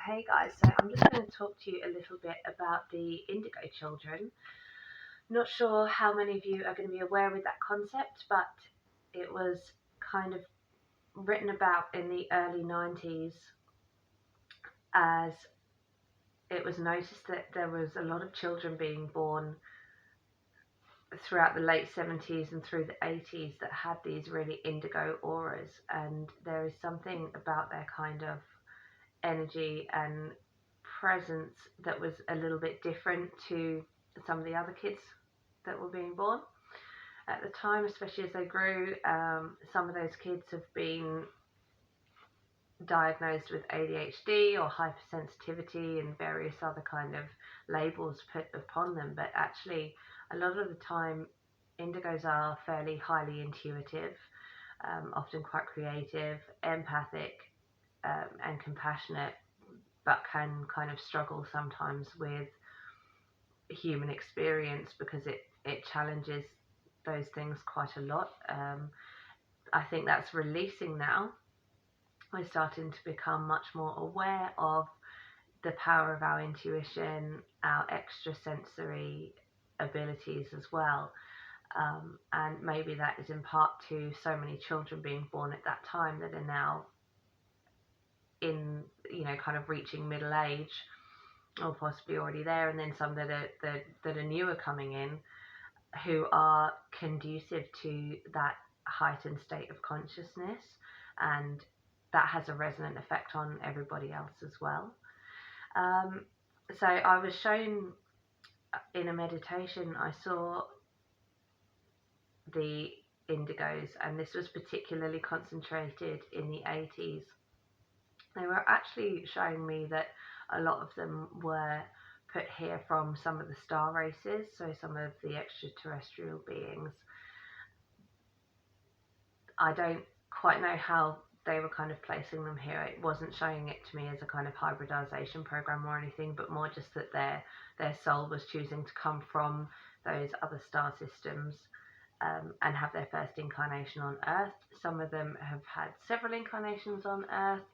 Hey guys, so I'm just going to talk to you a little bit about the Indigo children. Not sure how many of you are going to be aware with that concept, but it was kind of written about in the early 90s as it was noticed that there was a lot of children being born throughout the late 70s and through the 80s that had these really indigo auras, and there is something about their kind of energy and presence that was a little bit different to some of the other kids that were being born at the time, especially as they grew. Some of those kids have been diagnosed with ADHD or hypersensitivity and various other kind of labels put upon them, but actually a lot of the time indigos are fairly highly intuitive, often quite creative, empathic, and compassionate, but can kind of struggle sometimes with human experience because it challenges those things quite a lot. I think that's releasing now. We're starting to become much more aware of the power of our intuition, our extrasensory abilities as well. And maybe that is in part to so many children being born at that time that are now in, kind of reaching middle age or possibly already there, and then some that are newer coming in who are conducive to that heightened state of consciousness, and that has a resonant effect on everybody else as well. So I was shown in a meditation, I saw the indigos, and this was particularly concentrated in the 80s. They were actually showing me that a lot of them were put here from some of the star races, so some of the extraterrestrial beings. I don't quite know how they were kind of placing them here. It wasn't showing it to me as a kind of hybridization program or anything, but more just that their soul was choosing to come from those other star systems, and have their first incarnation on Earth. Some of them have had several incarnations on Earth,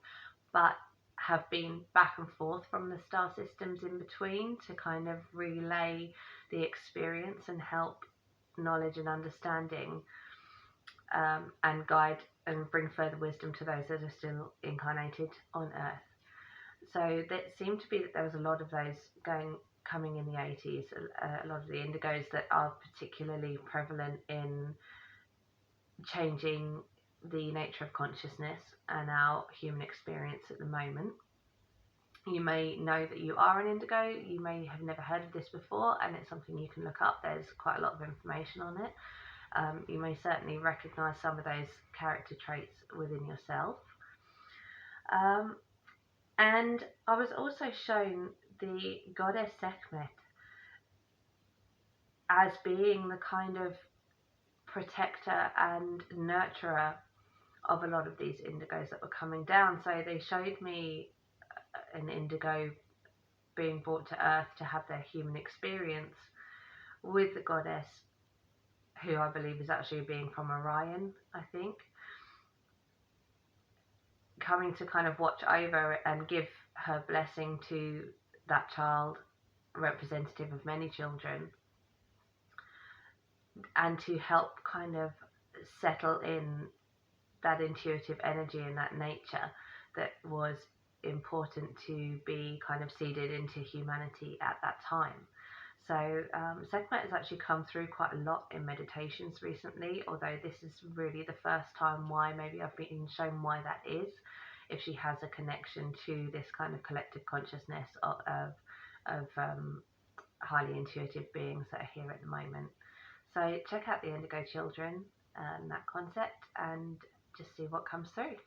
but have been back and forth from the star systems in between to kind of relay the experience and help knowledge and understanding, and guide and bring further wisdom to those that are still incarnated on Earth. So that seemed to be that there was a lot of those coming in the 80s, a lot of the indigos that are particularly prevalent in changing the nature of consciousness and our human experience at the moment. You may know that you are an indigo, you may have never heard of this before, and it's something you can look up. There's quite a lot of information on it. You may certainly recognize some of those character traits within yourself. And I was also shown the goddess Sekhmet as being the kind of protector and nurturer of a lot of these indigos that were coming down. So they showed me an indigo being brought to Earth to have their human experience with the goddess, who I believe is actually a being from Orion, I think, coming to kind of watch over and give her blessing to that child, representative of many children, and to help kind of settle in that intuitive energy and that nature that was important to be kind of seeded into humanity at that time. So Sekhmet has actually come through quite a lot in meditations recently, although this is really the first time why maybe I've been shown why that is, if she has a connection to this kind of collective consciousness of highly intuitive beings that are here at the moment. So check out the Indigo children and that concept, and just see what comes through.